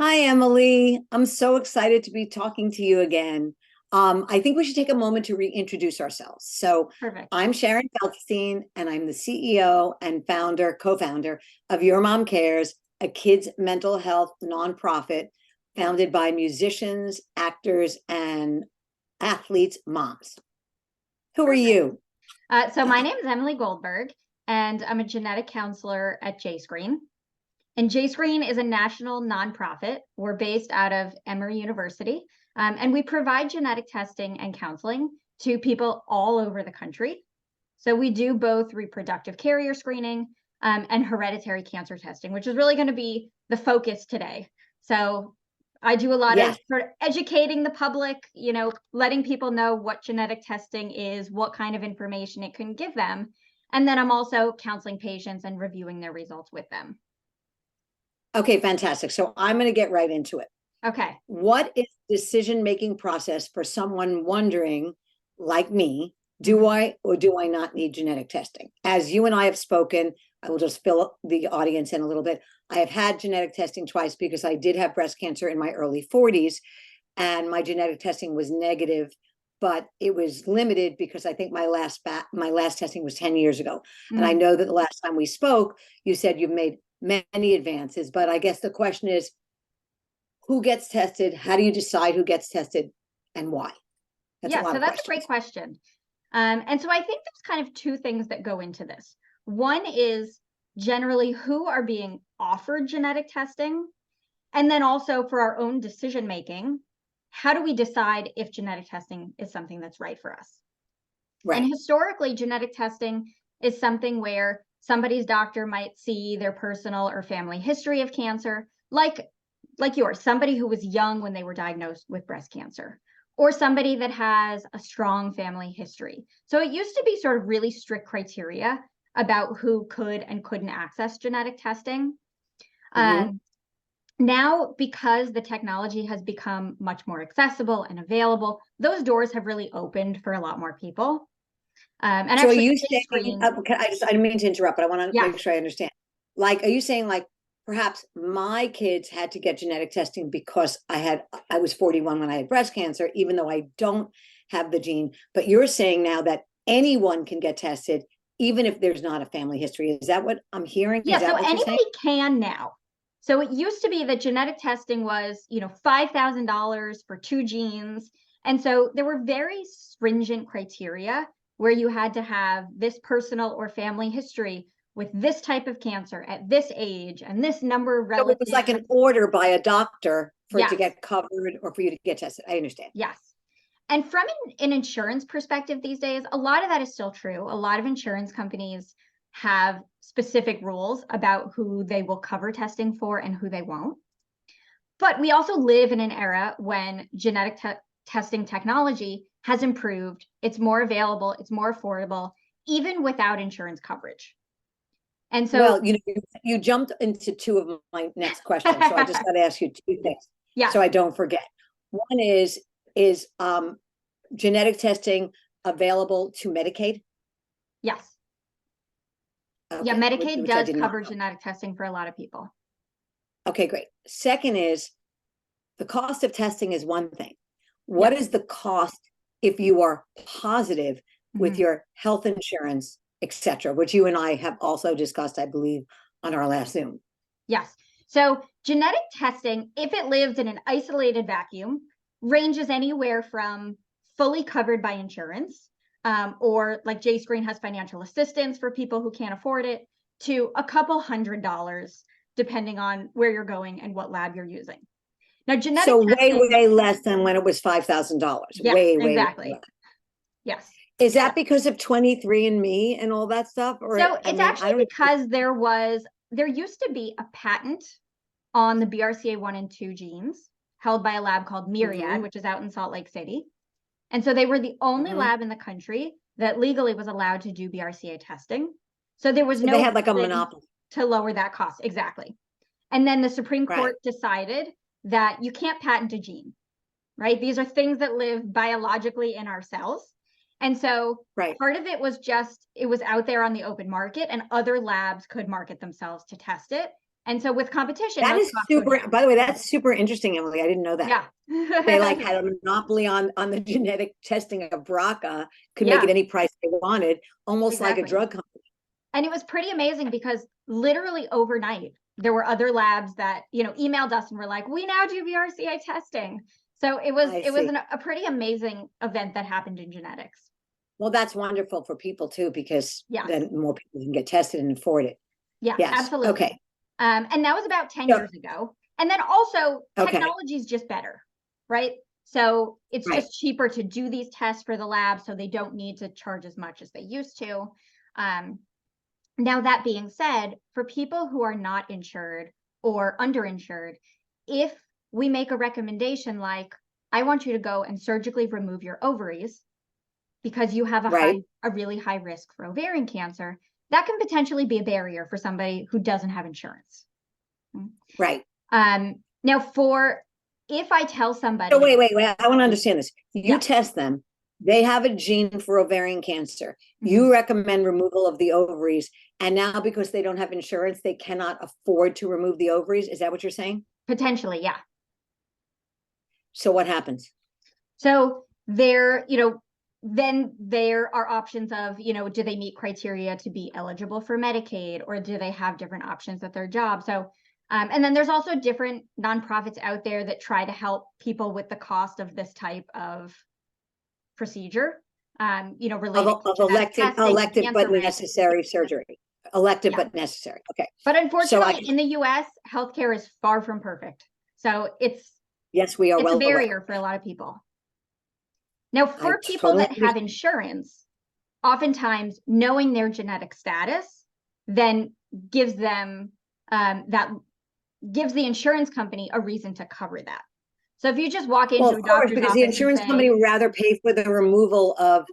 Hi, Emily. I'm so excited to be talking to you again. I think we should take a moment to reintroduce ourselves. So, Perfect. I'm Sharon Feldstein, and I'm the CEO and co-founder of Your Mom Cares, a kids' mental health nonprofit founded by musicians, actors, and athletes' moms. Who are Perfect. you? So my name is Emily Goldberg, and I'm a genetic counselor at JScreen. And JScreen is a national nonprofit. We're based out of Emory University, and we provide genetic testing and counseling to people all over the country. So we do both reproductive carrier screening and hereditary cancer testing, which is really going to be the focus today. So I do a lot of Yes. sort of educating the public, letting people know what genetic testing is, what kind of information it can give them. And then I'm also counseling patients and reviewing their results with them. Okay, fantastic. So I'm going to get right into it. Okay. What is the decision-making process for someone wondering, like me, do Mhm. I or do I not need genetic testing? As you and I have spoken, I will just fill the audience in a little bit. I have had genetic testing twice because I did have breast cancer in my early 40s, and my genetic testing was negative, but it was limited because I think my last testing was 10 years ago. And I Mm. know that the last time we spoke, you said you've made many advances, but I guess the question is, who gets tested? How do you decide who gets tested and why? That's a Yeah, lot so of that's a great questions. question. And so I think there's kind of two things that go into this. One is generally who are being offered genetic testing. And then also for our own decision making, how do we decide if genetic testing is something that's right for us? And Right. historically, genetic testing is something where somebody's doctor might see their personal or family history of cancer, like yours, somebody who was young when they were diagnosed with breast cancer, or somebody that has a strong family history. So it used to be sort of really strict criteria about who could and couldn't access genetic testing. Hmm. Um, Now, because the technology has become much more accessible and available, those doors have really opened for a lot more people. And So are actually, you saying, Screen, I didn't mean to interrupt, but I want to yeah, make sure I understand. Like, are you saying like perhaps my kids had to get genetic testing because I was 41 when I had breast cancer, even though I don't have the gene, but you're saying now that anyone can get tested, even if there's not a family history. Is that what I'm hearing? Is yeah. So that what you're saying? anybody can now. So it used to be that genetic testing was, $5,000 for two genes. And so there were very stringent criteria where you had to have this personal or family history with this type of cancer at this age and this number of So it was like an relatives. order by a doctor for it to Yes, get covered or for you to get tested. I understand. yes. And from an insurance perspective these days, a lot of that is still true. A lot of insurance companies have specific rules about who they will cover testing for and who they won't. But we also live in an era when testing technology has improved. It's more available, it's more affordable, even without insurance coverage. And so, Well, you jumped into two of my next questions, so I just got to ask you two things yes, so I don't forget. One is genetic testing available to Medicaid? yes. Yeah, Okay, Medicaid which I does did not cover know. genetic testing for a lot of people. Okay, great. Second is the cost of testing is one thing. What Yes. is the cost if you are positive with Mhm. your health insurance, et cetera, which you and I have also discussed, I believe, on our last Zoom? Yes. So genetic testing, if it lives in an isolated vacuum, ranges anywhere from fully covered by insurance, or like JScreen has financial assistance for people who can't afford it, to a couple $100, depending on where you're going and what lab you're using. Now, genetic So way, testing, way less than when it was $5,000. yes, Way, way less. exactly. Yes. Is Yeah. that because of 23andMe and all that stuff? Or So I it's mean, I actually don't. because there used to be a patent on the BRCA1 and 2 genes held by a lab called Myriad, Mhm, which is out in Salt Lake City. And so they were the only mhm. lab in the country that legally was allowed to do BRCA testing. So there was So they no had like a reason monopoly, to lower that cost. Exactly. And then the Supreme right? Court decided that you can't patent a gene, right? These are things that live biologically in our cells. And so Right. part of it was just, it was out there on the open market and other labs could market themselves to test it. And so with competition, That those is costs go super, down. by the way, that's super interesting, Emily. I didn't know that. Yeah. They like had a monopoly on the genetic testing of BRCA, could make Yeah, it any price they wanted, almost like a exactly. drug company. And it was pretty amazing because literally overnight, there were other labs that, emailed us and were like, we now do BRCA testing. So it was I it was see. a pretty amazing event that happened in genetics. Well, that's wonderful for people too, because Yes. then more people can get tested and afford it. Yeah, Yes. absolutely. Okay. And that was about 10 So, years ago. And then also okay. technology is just better, right? So it's Right. just cheaper to do these tests for the lab, so they don't need to charge as much as they used to. Now, that being said, for people who are not insured or underinsured, if we make a recommendation like, I want you to go and surgically remove your ovaries because you have Right. a really high risk for ovarian cancer, that can potentially be a barrier for somebody who doesn't have insurance. Right. Now, if I tell somebody, So wait. I want to understand this. You yeah, test them. They have a gene for ovarian cancer. mhm, You recommend removal of the ovaries. And now because they don't have insurance, they cannot afford to remove the ovaries. Is that what you're saying? potentially, yeah. So what happens? So then there are options of, do they meet criteria to be eligible for Medicaid, or do they have different options at their job? So, and then there's also different nonprofits out there that try to help people with the cost of this type of procedure, related to Of genetic testing and elective cancer but risk. necessary surgery. Elective Yeah. but necessary. Okay. But So unfortunately, in the US, healthcare is far from perfect. So yes, we are it's a well aware. barrier for a lot of people. Now, I for people totally that have understand. insurance, oftentimes knowing their genetic status then gives them that gives the insurance company a reason to cover that. So if you just walk Well, into of a course, doctor's because the office and insurance say, company would rather pay for the removal of,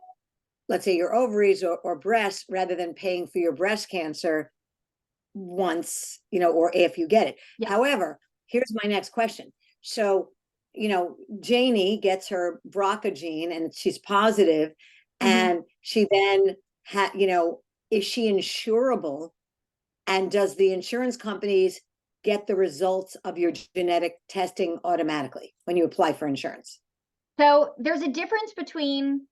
let's say, your ovaries or breasts rather than paying for your breast cancer once, or if you get it. yes, However, here's my next question. So, Janie gets her BRCA gene and she's positive, mhm. and she then is she insurable? And does the insurance companies get the results of your genetic testing automatically when you apply for insurance? So there's a difference between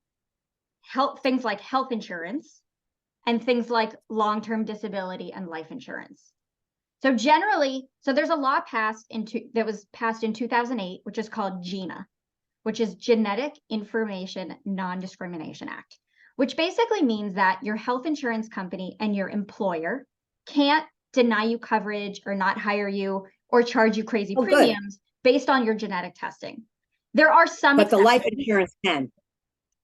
things like health insurance and things like long-term disability and life insurance. So generally, there's a law that was passed in 2008, which is called GINA, which is Genetic Information Non-Discrimination Act, which basically means that your health insurance company and your employer can't deny you coverage or not hire you or charge you crazy Oh, good. premiums based on your genetic testing. There are some But the life exceptions. insurance can.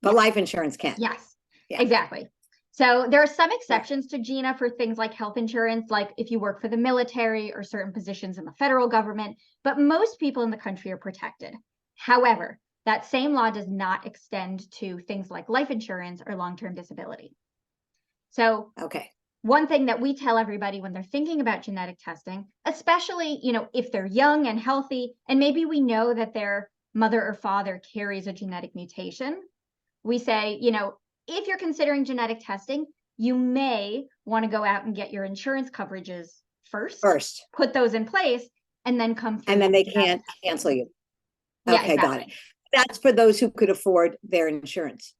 But Yes. life insurance can. Yes, Yeah. exactly. So there are some Right. exceptions to GINA for things like health insurance, like if you work for the military or certain positions in the federal government, but most people in the country are protected. However, that same law does not extend to things like life insurance or long-term disability. So Okay. one thing that we tell everybody when they're thinking about genetic testing, especially, if they're young and healthy, and maybe we know that their mother or father carries a genetic mutation, we say, if you're considering genetic testing, you may want to go out and get your insurance coverages first, First. put those in place, and then come through And then with they genetic can't cancel testing. you. Yeah, Okay, got it. exactly. That's for those who could afford their insurance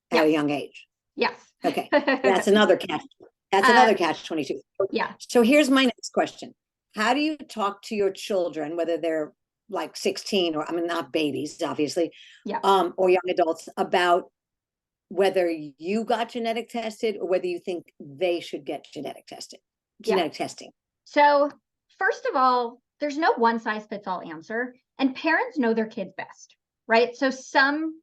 at a Yes. young age. Yes. Okay. That's another catch. That's another catch 22. Yeah. So here's my next question. How do you talk to your children, whether they're like 16 or, I mean, not babies, obviously, Yeah. or young adults, about whether you got genetic tested or whether you think they should get genetic testing? So, first of all, there's no one size fits all answer, and parents know their kids best, right? So, some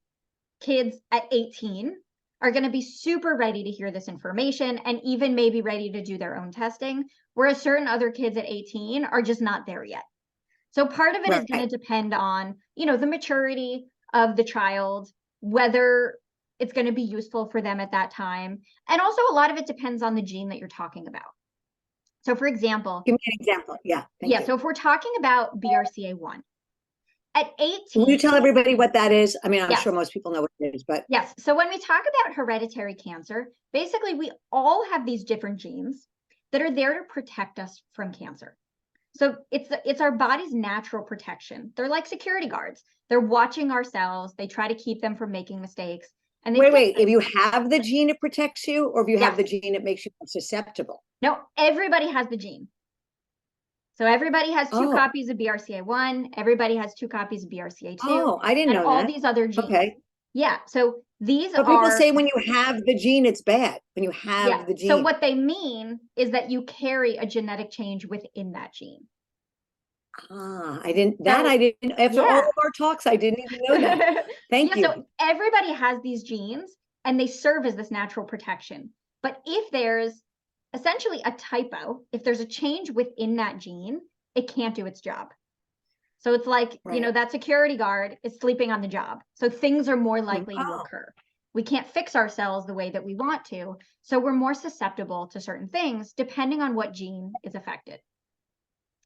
kids at 18 are going to be super ready to hear this information and even maybe ready to do their own testing, whereas certain other kids at 18 are just not there yet. So, part of it is going Right. to depend on, the maturity of the child, whether it's going to be useful for them at that time. And also, a lot of it depends on the gene that you're talking about. So, for example, Give me an example. Yeah, thank you. so if we're talking about BRCA1, at Will you 18, tell everybody what that is? I mean, I'm yes, sure most people know what it is, but yes. So when we talk about hereditary cancer, basically we all have these different genes that are there to protect us from cancer. So it's our body's natural protection. They're like security guards. They're watching our cells. They try to keep them from making mistakes. And they Wait, if you have the gene, it protects you, or if you have the Yes. gene, it makes you susceptible? No, everybody has the gene. So everybody has two Oh, copies of BRCA1. Everybody has two copies of BRCA2, oh, I didn't and know all that. these other genes. Okay. Yeah. So these But people are, say when you have the gene, it's bad. When you yeah. have the So gene. what they mean is that you carry a genetic change within that gene. I didn't, So, I didn't, after all yeah. of our talks, I didn't even know that. Thank Yeah, you. so everybody has these genes and they serve as this natural protection. But if there's essentially a typo, if there's a change within that gene, it can't do its job. So it's like, Right. that security guard is sleeping on the job. So things are more likely to Oh, occur. We can't fix our cells the way that we want to. So we're more susceptible to certain things depending on what gene is affected.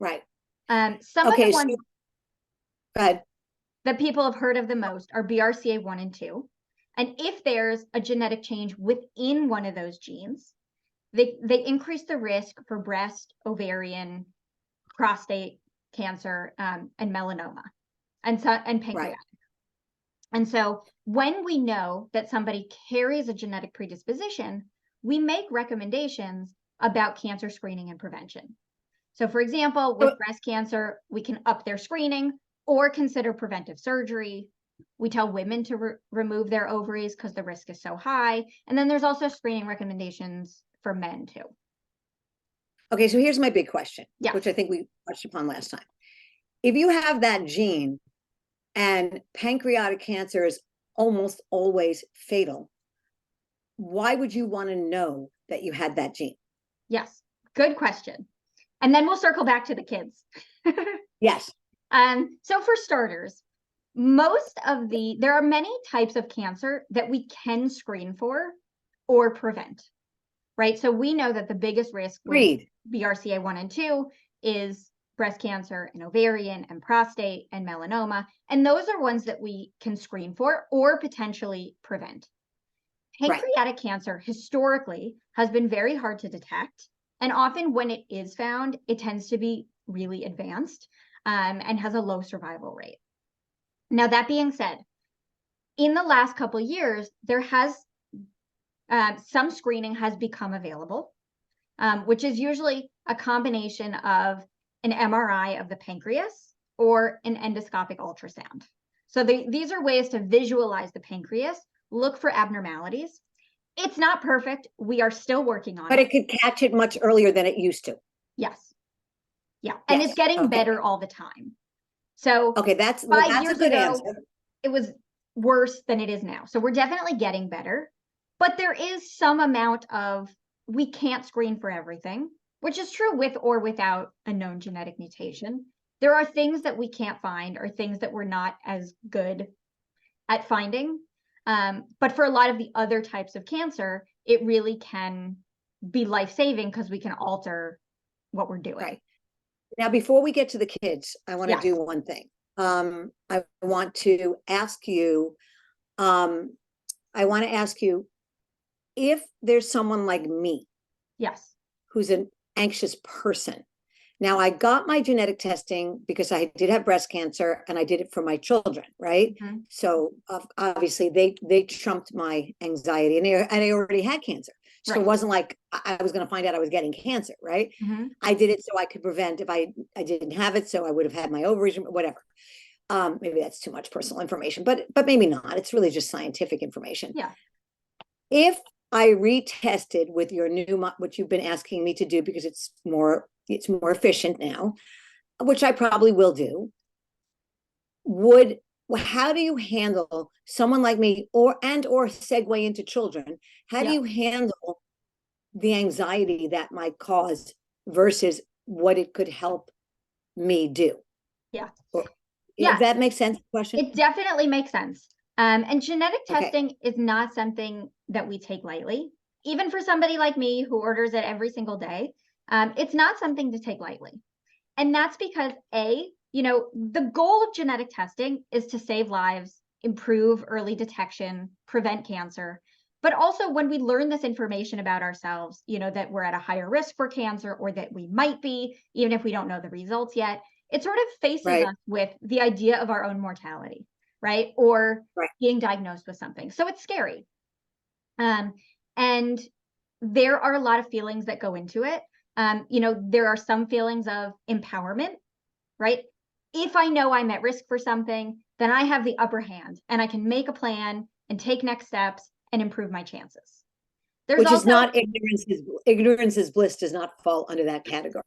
right. Some of the Okay, so ones go ahead. that people have heard of the most are BRCA1 and 2. And if there's a genetic change within one of those genes, they increase the risk for breast, ovarian, prostate cancer, and melanoma, and pancreatic. Right. And so when we know that somebody carries a genetic predisposition, we make recommendations about cancer screening and prevention. So for example, with breast cancer, we can up their screening or consider preventive surgery. We tell women to remove their ovaries because the risk is so high. And then there's also screening recommendations for men too. Okay, so here's my big question, Yeah. which I think we touched upon last time. If you have that gene and pancreatic cancer is almost always fatal, why would you want to know that you had that gene? Yes, good question. And then we'll circle back to the kids. Yes. So for starters, there are many types of cancer that we can screen for or prevent, right? So we know that the biggest risk with BRCA1 and 2 is breast cancer and ovarian and prostate and melanoma. And those are ones that we can screen for or potentially prevent. Pancreatic cancer historically has been very hard to detect. And often when it is found, it tends to be really advanced and has a low survival rate. Now, that being said, in the last couple of years, there has some screening has become available, which is usually a combination of an MRI of the pancreas or an endoscopic ultrasound. So these are ways to visualize the pancreas, look for abnormalities. It's not perfect. We are still working on it. But it could catch it much earlier than it used to. Yes. Yeah. And it's getting better all the time. So that's 5 years a good ago, answer. it was worse than it is now. So we're definitely getting better. But there is some amount of we can't screen for everything, which is true with or without a known genetic mutation. There are things that we can't find or things that we're not as good at finding. But for a lot of the other types of cancer, it really can be life-saving because we can alter what we're doing. Right. Now, before we get to the kids, I want to do one thing. I want to ask you, if there's someone like me, yes, who's an anxious person. Now, I got my genetic testing because I did have breast cancer and I did it for my children, right? Mm-hmm. So obviously they trumped my anxiety and I already had cancer. So it wasn't like I was going to find out I was getting cancer, right? Mm-hmm. I did it so I could prevent if I didn't have it, so I would have had my ovaries, whatever. Maybe that's too much personal information, but maybe not. It's really just scientific information. Yeah. If I retested with your new, what you've been asking me to do because it's more efficient now, which I probably will do. How do you handle someone like me, or segue into children? How do you handle the anxiety that might cause versus what it could help me do? Yeah. If that makes sense, question? It definitely makes sense. And genetic testing is not something that we take lightly. Even for somebody like me who orders it every single day, it's not something to take lightly. And that's because the goal of genetic testing is to save lives, improve early detection, prevent cancer. But also when we learn this information about ourselves, that we're at a higher risk for cancer, or that we might be, even if we don't know the results yet, it sort of faces Right. us with the idea of our own mortality, right? Or Right. being diagnosed with something. So it's scary. And there are a lot of feelings that go into it. There are some feelings of empowerment, right? If I know I'm at risk for something, then I have the upper hand and I can make a plan and take next steps and improve my chances. There's Which is also not ignorance is bliss does not fall under that category.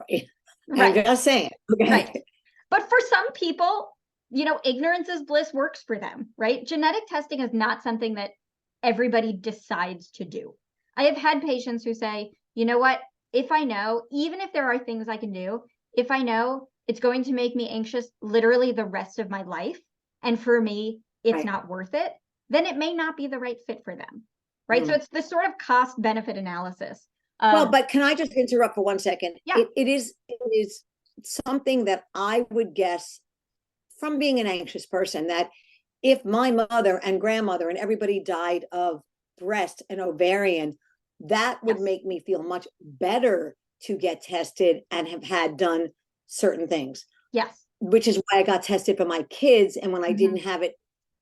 I'm right, just saying. right. Okay. But for some people, ignorance is bliss works for them, right? Genetic testing is not something that everybody decides to do. I have had patients who say, you know what, if I know, even if there are things I can do, if I know it's going to make me anxious literally the rest of my life, and for me, it's Right. not worth it, then it may not be the right fit for them, right? So Mm. it's this sort of cost benefit analysis Well, of, but can I just interrupt for 1 second? yeah, It is something that I would guess from being an anxious person that if my mother and grandmother and everybody died of breast and ovarian, that would yes, make me feel much better to get tested and have had done certain things, yes, which is why I got tested for my kids. And when I mm-hmm, didn't have it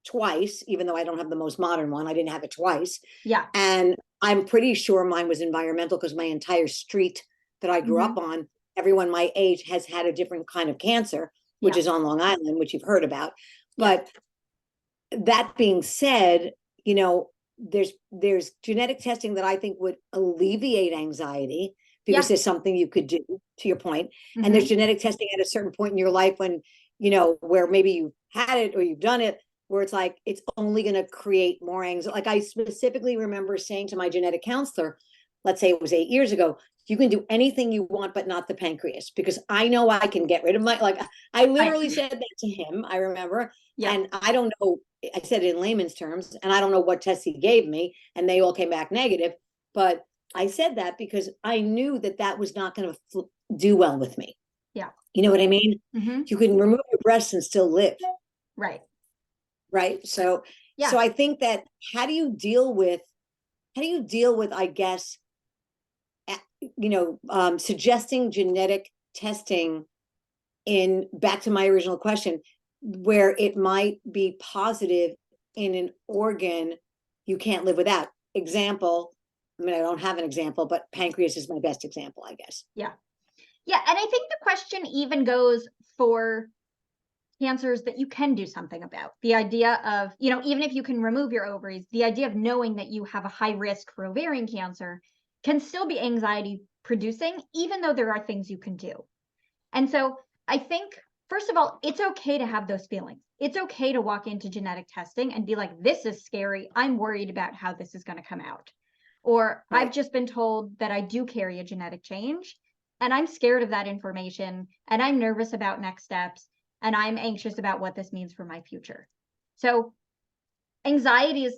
twice, even though I don't have the most modern one, I didn't have it twice. yeah, And I'm pretty sure mine was environmental because my entire street that I grew mm-hmm, up on, everyone my age has had a different kind of cancer, which yeah, is on Long Island, which you've heard about. yes, But that being said, you know, there's genetic testing that I think would alleviate anxiety because yeah, there's something you could do, to your point. And mm-hmm, there's genetic testing at a certain point in your life when, where maybe you had it or you've done it, where it's like it's only going to create more anxiety. Like I specifically remember saying to my genetic counselor, let's say it was 8 years ago, you can do anything you want, but not the pancreas, because I know I can get rid of my. I right, literally said that to him, I remember. yep, And I don't know, I said it in layman's terms, and I don't know what tests he gave me, and they all came back negative. But I said that because I knew that that was not going to do well with me. yeah, You know what I mean? mm-hmm, You can remove your breasts and still live, right, right? So, yeah, so I think that how do you deal with, I guess, suggesting genetic testing in back to my original question, where it might be positive in an organ you can't live without. Example, I mean, I don't have an example, but pancreas is my best example, I guess. yeah, yeah. And I think the question even goes for cancers that you can do something about. The idea of, even if you can remove your ovaries, the idea of knowing that you have a high risk for ovarian cancer can still be anxiety producing, even though there are things you can do. And so I think, first of all, it's okay to have those feelings. It's okay to walk into genetic testing and be like, this is scary. I'm worried about how this is going to come out. Or I've Right. just been told that I do carry a genetic change and I'm scared of that information and I'm nervous about next steps and I'm anxious about what this means for my future. So anxiety is,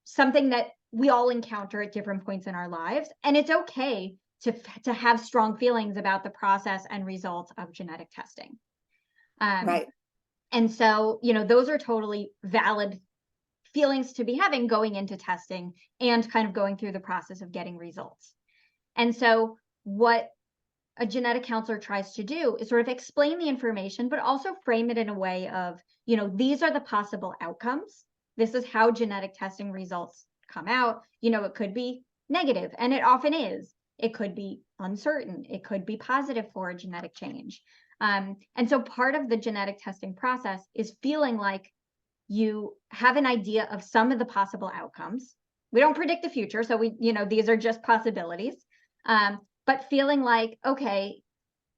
something that we all encounter at different points in our lives. And it's okay to have strong feelings about the process and results of genetic testing. Um, Right. and so, those are totally valid feelings to be having going into testing and kind of going through the process of getting results. And so, what a genetic counselor tries to do is sort of explain the information, but also frame it in a way of, these are the possible outcomes. This is how genetic testing results come out. It could be negative, and it often is. It could be uncertain. It could be positive for a genetic change. And so part of the genetic testing process is feeling like you have an idea of some of the possible outcomes. We don't predict the future, so these are just possibilities. But feeling like, okay,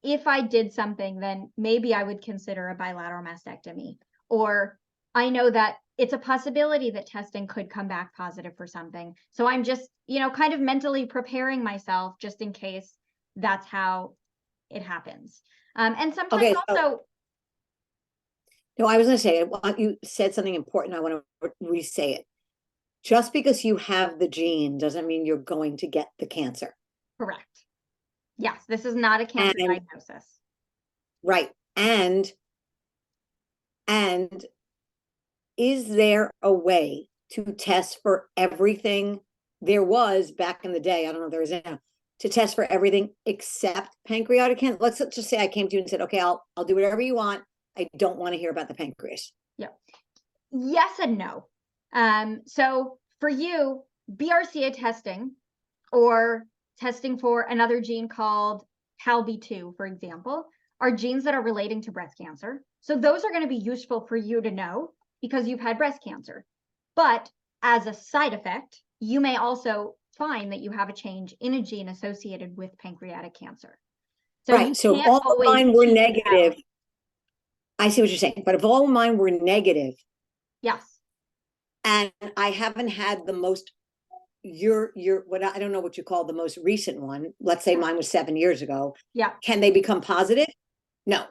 if I did something, then maybe I would consider a bilateral mastectomy. Or I know that it's a possibility that testing could come back positive for something. So I'm just, kind of mentally preparing myself just in case that's how it happens. And sometimes Okay. So, also, no, I was going to say, you said something important. I want to re-say it. Just because you have the gene doesn't mean you're going to get the cancer. correct. Yes, this is not a cancer And diagnosis. right. And is there a way to test for everything there was back in the day. I don't know if there is now, to test for everything except pancreatic cancer? Let's just say I came to you and said, okay, I'll do whatever you want. I don't want to hear about the pancreas. Yeah. Yes and no. So for you, BRCA testing or testing for another gene called PALB2, for example, are genes that are relating to breast cancer. So those are going to be useful for you to know because you've had breast cancer. But as a side effect, you may also find that you have a change in a gene associated with pancreatic cancer. So right. So if all of mine were negative, I see what you're saying. But if all of mine were negative, yes, and I haven't had the most, your what, I don't know what you call the most recent one. Let's say mine was 7 years ago. Yeah. Can they become positive? No.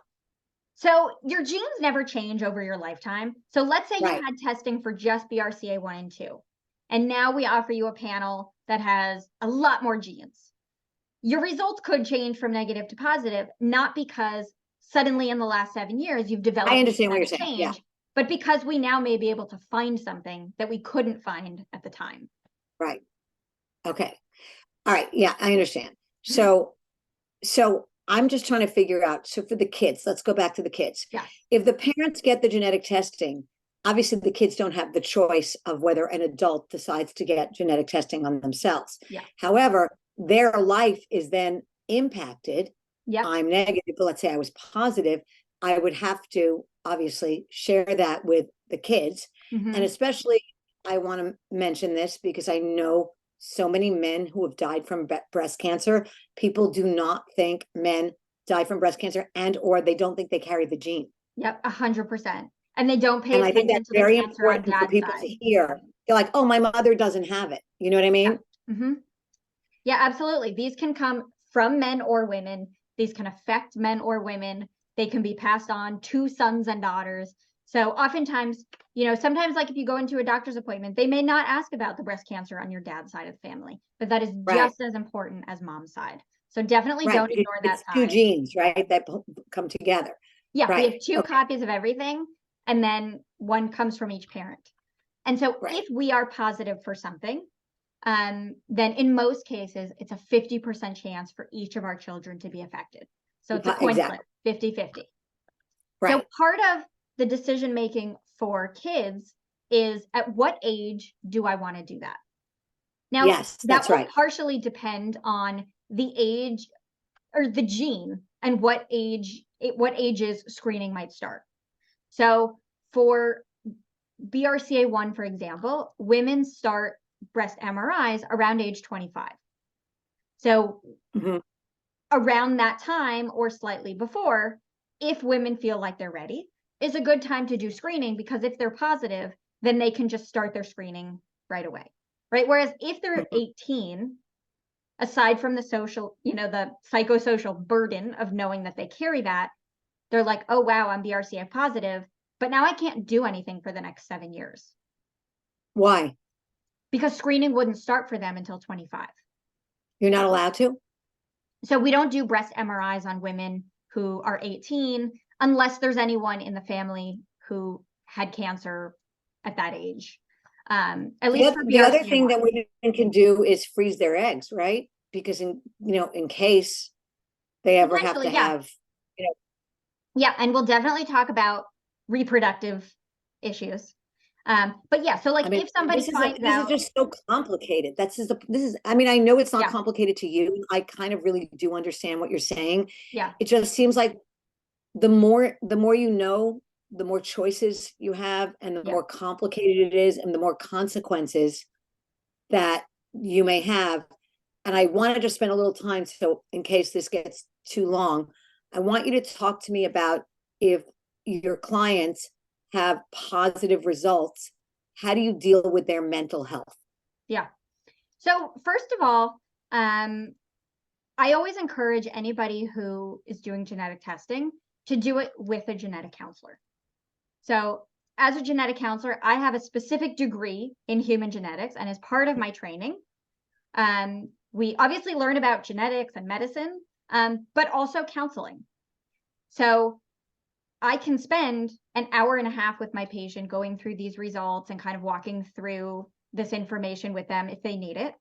So your genes never change over your lifetime. So let's say Right. you had testing for just BRCA1 and 2, and now we offer you a panel that has a lot more genes. Your results could change from negative to positive, not because suddenly in the last 7 years you've developed I understand what you're a saying. change, Yeah. but because we now may be able to find something that we couldn't find at the time. Right. Okay. All right. Yeah, I understand. So I'm just trying to figure out. So for the kids, let's go back to the kids. Yeah. If the parents get the genetic testing, obviously the kids don't have the choice of whether an adult decides to get genetic testing on themselves. Yeah. However, their life is then impacted. Yeah. I'm negative, but let's say I was positive. I would have to obviously share that with the kids. Mm-hmm. And especially, I want to mention this because I know so many men who have died from breast cancer. People do not think men die from breast cancer, and or they don't think they carry the gene. Yep, 100%. And they don't pay And I think attention that's to the very cancer on important for dad's people side. to hear. They're like, oh, my mother doesn't have it. You know what I mean? Yeah. Mm-hmm. Yeah, absolutely. These can come from men or women. These can affect men or women. They can be passed on to sons and daughters. So oftentimes, sometimes like if you go into a doctor's appointment, they may not ask about the breast cancer on your dad's side of the family, but that is just as important as mom's side. So definitely don't ignore that it's side. two genes, right, that come together. Yeah, right. We have two copies of everything, and then one comes from each parent. And so if we are positive for something, then in most cases, it's a 50% chance for each of our children to be affected. So it's a coin flip, 50-50. Right. So part of the decision-making for kids is at what age do I want to do that? Now, yes, that's that will right. partially depend on the age or the gene and what ages screening might start. So for BRCA1, for example, women start breast MRIs around age 25. So around that time or slightly before, if women feel like they're ready, is a good time to do screening, because if they're positive, then they can just start their screening right away, right? Whereas if they're 18, aside from the social, the psychosocial burden of knowing that they carry that, they're like, oh, wow, I'm BRCA positive, but now I can't do anything for the next 7 years. Why? Because screening wouldn't start for them until 25. You're not allowed to? So we don't do breast MRIs on women who are 18 unless there's anyone in the family who had cancer at that age. At least for the other thing that women can do is freeze their eggs, right? Because in case they ever have to have, Yeah, and we'll definitely talk about reproductive issues. But yeah, so like if somebody finds out, this is just so complicated. I mean, I know it's not complicated to you. I kind of really do understand what you're saying. Yeah. It just seems like the more you know, the more choices you have, and the more complicated it is, and the more consequences that you may have. And I wanted to spend a little time, so in case this gets too long, I want you to talk to me about, if your clients have positive results, how do you deal with their mental health? Yeah. So first of all, I always encourage anybody who is doing genetic testing to do it with a genetic counselor. So as a genetic counselor, I have a specific degree in human genetics, and as part of my training, we obviously learn about genetics and medicine, but also counseling. So I can spend an hour and a half with my patient going through these results and kind of walking through this information with them if they need it.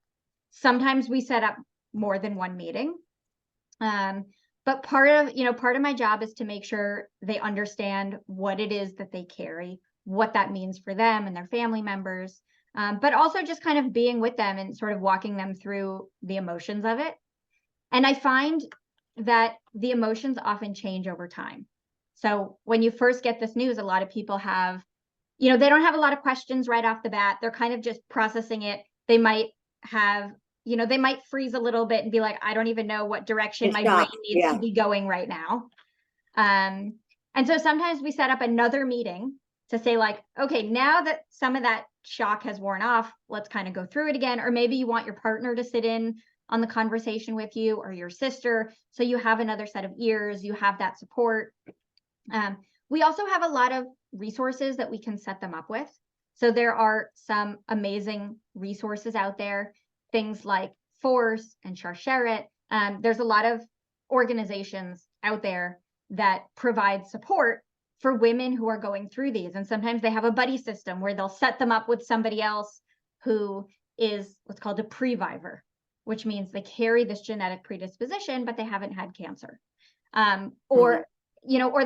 Sometimes we set up more than one meeting. But part of my job is to make sure they understand what it is that they carry, what that means for them and their family members, but also just kind of being with them and sort of walking them through the emotions of it. And I find that the emotions often change over time. So when you first get this news, a lot of people have, they don't have a lot of questions right off the bat. They're kind of just processing it. They might have, they might freeze a little bit and be like, I don't even know what direction my brain needs to be going right now. And so sometimes we set up another meeting to say like, okay, now that some of that shock has worn off, let's kind of go through it again. Or maybe you want your partner to sit in on the conversation with you, or your sister, so you have another set of ears, you have that support. We also have a lot of resources that we can set them up with. So there are some amazing resources out there, things like Force and Sharsheret. There's a lot of organizations out there that provide support for women who are going through these. And sometimes they have a buddy system where they'll set them up with somebody else who is what's called a previvor, which means they carry this genetic predisposition, but they haven't had cancer. Or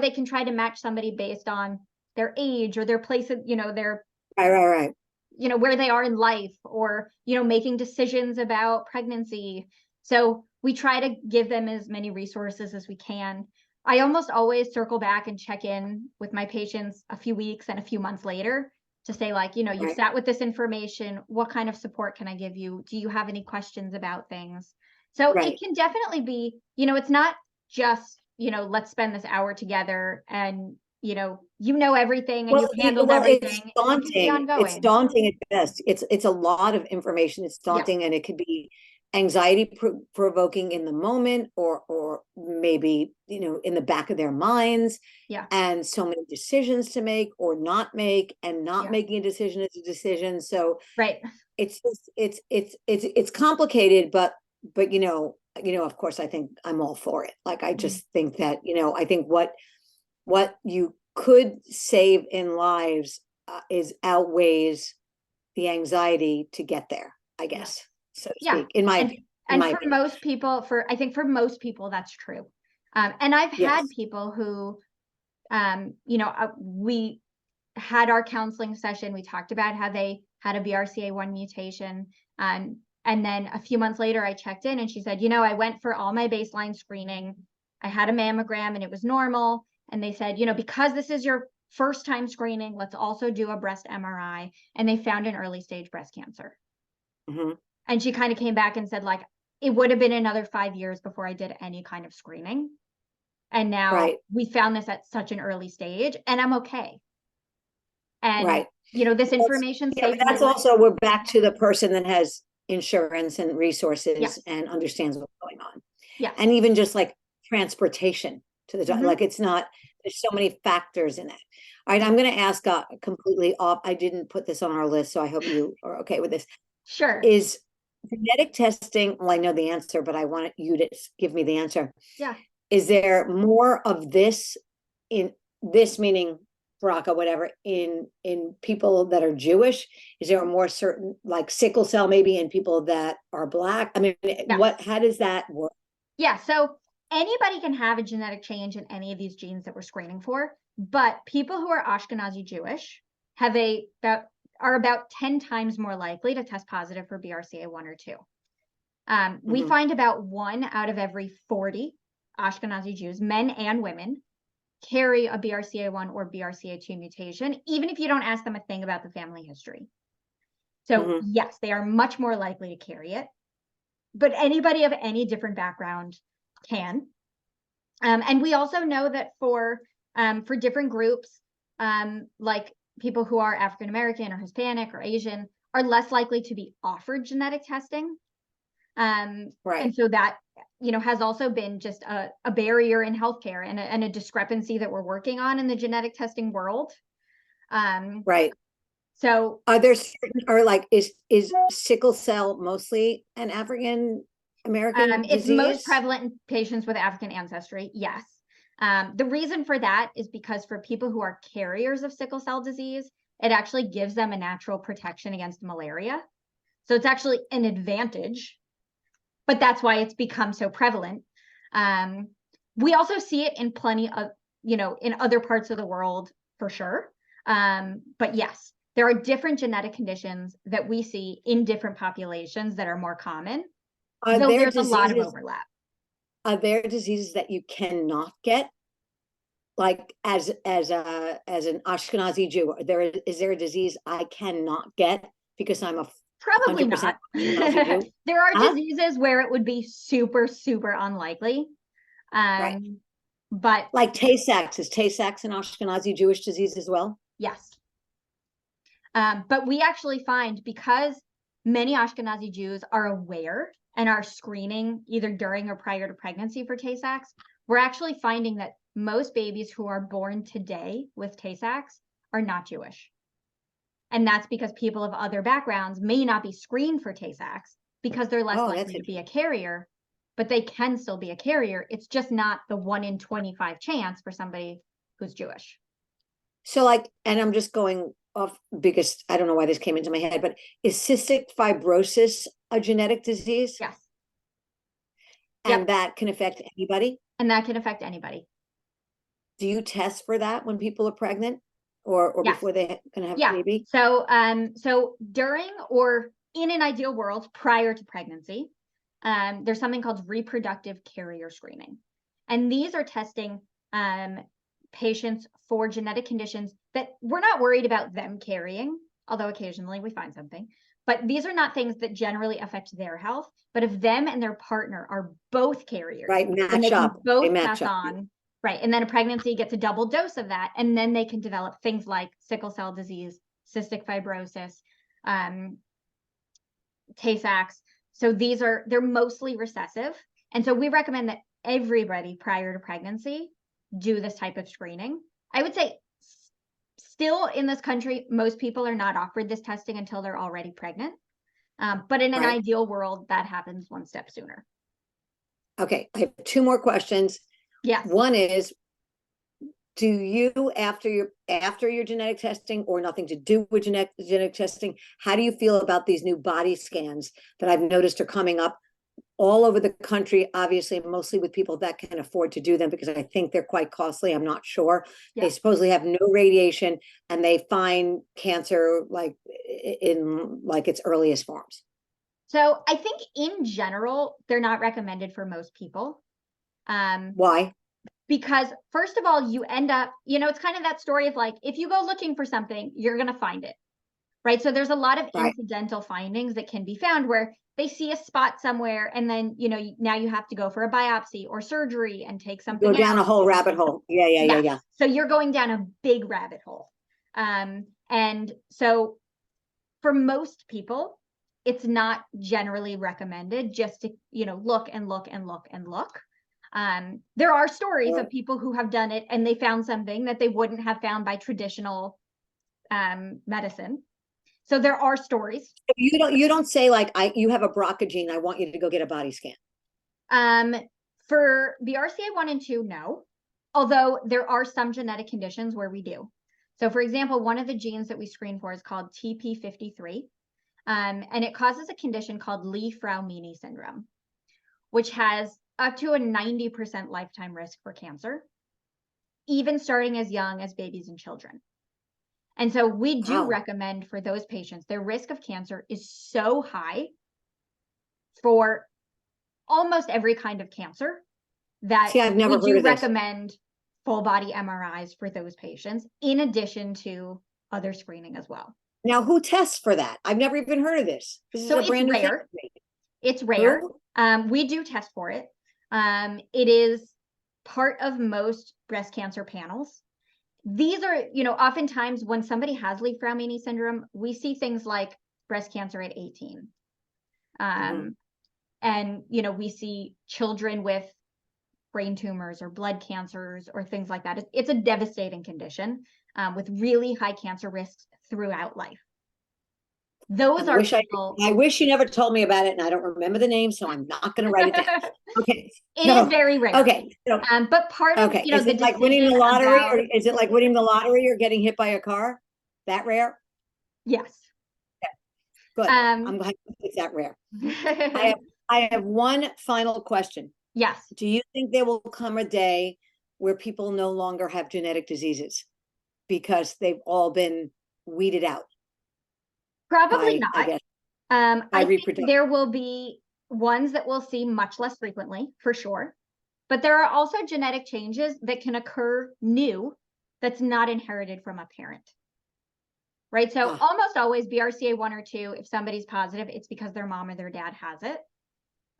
they can try to match somebody based on their age or their place of, their right. Where they are in life, or, making decisions about pregnancy. So we try to give them as many resources as we can. I almost always circle back and check in with my patients a few weeks and a few months later to say like, you've sat with this information. What kind of support can I give you? Do you have any questions about things? So it can definitely be, it's not just, let's spend this hour together and, everything and you've handled everything. It's daunting. It's daunting at best. It's a lot of information. It's daunting, and it could be anxiety provoking in the moment, or maybe, in the back of their minds. Yeah. And so many decisions to make or not make, and not making a decision is a decision. So it's just, it's complicated, but of course, I think I'm all for it. Like, I just think that, I think what you could save in lives is outweighs the anxiety to get there, I guess, so to speak, in my opinion. And for most people, for most people, that's true. And I've had people who, we had our counseling session. We talked about how they had a BRCA1 mutation. And then a few months later, I checked in and she said, I went for all my baseline screening. I had a mammogram and it was normal. And they said, because this is your first time screening, let's also do a breast MRI. And they found an early stage breast cancer. And she kind of came back and said, like, it would have been another 5 years before I did any kind of screening. And now we found this at such an early stage, and I'm okay. And, this information saved my life. Also, we're back to the person that has insurance and resources and understands what's going on. And even just like transportation to the like, it's not, there's so many factors in it. All right, I'm going to ask completely off. I didn't put this on our list, so I hope you are okay with this. Sure. Is genetic testing, well, I know the answer, but I want you to give me the answer. Yeah. Is there more of this in this, meaning BRCA, whatever, in people that are Jewish? Is there a more certain, like sickle cell maybe, in people that are Black? I mean, how does that work? Yeah. So anybody can have a genetic change in any of these genes that we're screening for, but people who are Ashkenazi Jewish are about 10 times more likely to test positive for BRCA1 or 2. We find about 1 out of every 40 Ashkenazi Jews, men and women, carry a BRCA1 or BRCA2 mutation, even if you don't ask them a thing about the family history. So yes, they are much more likely to carry it, but anybody of any different background can. And we also know that for different groups, like people who are African American or Hispanic or Asian, are less likely to be offered genetic testing. And so that, has also been just a barrier in healthcare and a discrepancy that we're working on in the genetic testing world. So are there certain, or like, is sickle cell mostly an African American it's disease? most prevalent in patients with African ancestry, yes. The reason for that is because for people who are carriers of sickle cell disease, it actually gives them a natural protection against malaria. So it's actually an advantage, but that's why it's become so prevalent. We also see it in plenty of, in other parts of the world for sure. But yes, there are different genetic conditions that we see in different populations that are more common, though there's a lot of overlap. Are there diseases that you cannot get? Like as an Ashkenazi Jew, is there a disease I cannot get because I'm a Probably not. There are diseases where it would be super, super unlikely. Right. But like Tay-Sachs, is Tay-Sachs an Ashkenazi Jewish disease as well? Yes. But we actually find, because many Ashkenazi Jews are aware and are screening either during or prior to pregnancy for Tay-Sachs, we're actually finding that most babies who are born today with Tay-Sachs are not Jewish. And that's because people of other backgrounds may not be screened for Tay-Sachs because they're less likely to be a carrier, but they can still be a carrier. It's just not the 1 in 25 chance for somebody who's Jewish. So and I'm just going off because I don't know why this came into my head, but is cystic fibrosis a genetic disease? Yes. And that can affect anybody? And that can affect anybody. Do you test for that when people are pregnant or before they can have a baby? So, so during or in an ideal world, prior to pregnancy, there's something called reproductive carrier screening. And these are testing patients for genetic conditions that we're not worried about them carrying, although occasionally we find something. But these are not things that generally affect their health. But if them and their partner are both carriers, right, and they can both pass on, right, and then a pregnancy gets a double dose of that, and then they can develop things like sickle cell disease, cystic fibrosis, Tay-Sachs. So they're mostly recessive. And so we recommend that everybody prior to pregnancy do this type of screening. I would say still in this country, most people are not offered this testing until they're already pregnant. But in an ideal world, that happens one step sooner. Okay, I have 2 more questions. Yes. One is, do you, after your genetic testing or nothing to do with genetic testing, how do you feel about these new body scans that I've noticed are coming up all over the country, obviously mostly with people that can afford to do them, because I think they're quite costly. I'm not sure. They supposedly have no radiation and they find cancer in its earliest forms. So I think in general, they're not recommended for most people. Why? Because first of all, you end up, it's kind of that story of if you go looking for something, you're going to find it. Right. So there's a lot of incidental findings that can be found where they see a spot somewhere and then, now you have to go for a biopsy or surgery and take something Go down a whole rabbit hole. Yeah. So you're going down a big rabbit hole. And so for most people, it's not generally recommended just to, look and look and look and look. There are stories of people who have done it and they found something that they wouldn't have found by traditional medicine. So there are stories. You don't say you have a BRCA gene, I want you to go get a body scan. For BRCA1 and 2, no. Although there are some genetic conditions where we do. So for example, one of the genes that we screen for is called TP53. And it causes a condition called Li-Fraumeni syndrome, which has up to a 90% lifetime risk for cancer, even starting as young as babies and children. And so we do recommend for those patients, their risk of cancer is so high for almost every kind of cancer that we do recommend full body MRIs for those patients, in addition to other screening as well. Now, who tests for that? I've never even heard of this. This is a brand new thing. It's rare. We do test for it. It is part of most breast cancer panels. These are, oftentimes when somebody has Li-Fraumeni syndrome, we see things like breast cancer at 18. And, we see children with brain tumors or blood cancers or things like that. It's a devastating condition with really high cancer risks throughout life. Those are people. I wish you never told me about it, and I don't remember the name, so I'm not going to write it down. Okay. It is very rare. Okay. So, But part of, okay. you know, Is the it like winning the decision lottery, about, or is it like winning the lottery or getting hit by a car? That rare? yes. Good. I'm glad it's that rare. I have one final question. Yes. Do you think there will come a day where people no longer have genetic diseases because they've all been weeded out? Probably I not. guess I think reproduction. there will be ones that we'll see much less frequently, for sure. But there are also genetic changes that can occur new that's not inherited from a parent. Right? So almost always BRCA1 or 2, if somebody's positive, it's because their mom or their dad has it.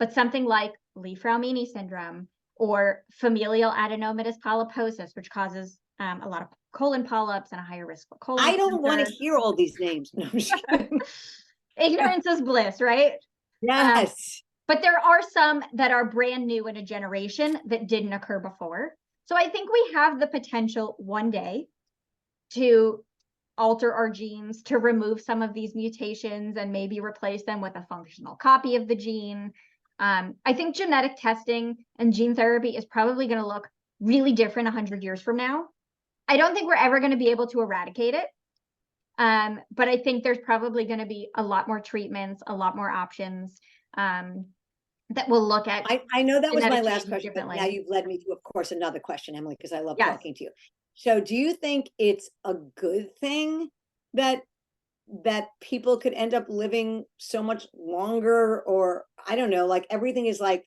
But something like Li-Fraumeni syndrome or familial adenomatous polyposis, which causes a lot of colon polyps and a higher risk for colon I don't want to cancer. hear all these names. No, Ignorance is bliss, right? yes. But there are some that are brand new in a generation that didn't occur before. So I think we have the potential one day to alter our genes, to remove some of these mutations and maybe replace them with a functional copy of the gene. I think genetic testing and gene therapy is probably going to look really different 100 years from now. I don't think we're ever going to be able to eradicate it. But I think there's probably going to be a lot more treatments, a lot more options that will look at. I know that was my last question, but differently. now you've led me to, of course, another question, Emily, because I love Yes. talking to you. So do you think it's a good thing that people could end up living so much longer? Or I don't know, like everything is like,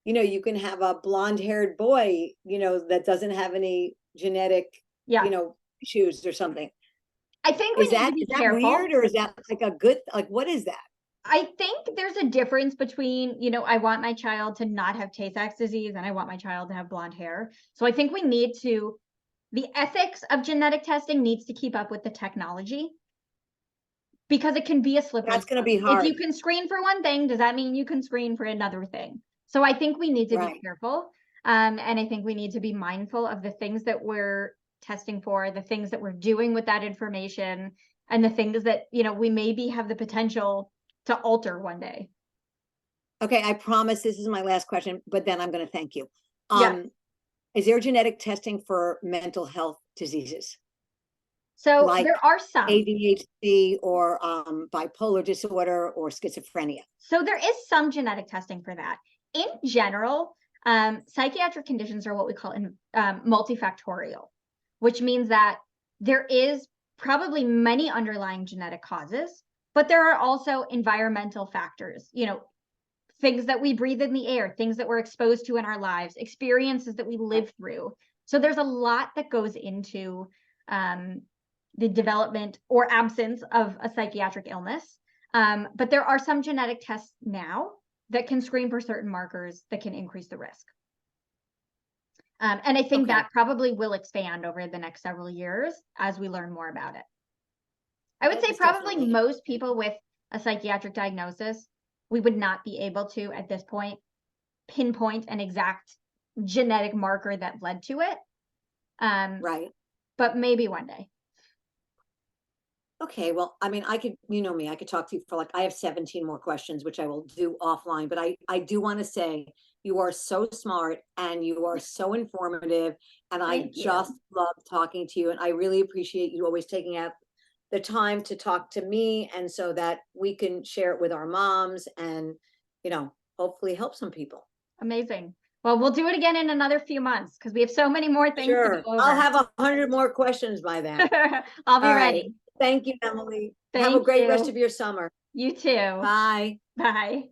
you can have a blonde-haired boy, that doesn't have any genetic, issues or something. I think we need to be careful. Weird, or is that like a good, like, what is that? I think there's a difference between, I want my child to not have Tay-Sachs disease and I want my child to have blonde hair. So I think we need to, the ethics of genetic testing needs to keep up with the technology, because it can be a slippery. That's going to be hard. If you can screen for one thing, does that mean you can screen for another thing? So I think we need to be careful. And I think we need to be mindful of the things that we're testing for, the things that we're doing with that information, and the things that, we maybe have the potential to alter one day. Okay, I promise this is my last question, but then I'm going to thank you. Yes. Is there genetic testing for mental health diseases? So like there are some ADHD or bipolar disorder or schizophrenia. So there is some genetic testing for that. In general, psychiatric conditions are what we call multifactorial, which means that there is probably many underlying genetic causes, but there are also environmental factors, things that we breathe in the air, things that we're exposed to in our lives, experiences that we live through. So there's a lot that goes into the development or absence of a psychiatric illness. But there are some genetic tests now that can screen for certain markers that can increase the risk. And I think that probably will expand over the next several years as we learn more about it. I would say probably most people with a psychiatric diagnosis, we would not be able to, at this point, pinpoint an exact genetic marker that led to it. Right. But maybe one day. Okay, well, I mean, I could, me, I could talk to you for I have 17 more questions, which I will do offline, but I do want to say you are so smart and you are so informative, and I just love talking to you, and I really appreciate you always taking out the time to talk to me, and so that we can share it with our moms and, hopefully help some people. Amazing. Well, we'll do it again in another few months because we have so many more things to go over. I'll have 100 more questions by then. I'll be ready. Thank you, Emily. Thank Have a great you. rest of your summer. You too. Bye. Bye. Bye.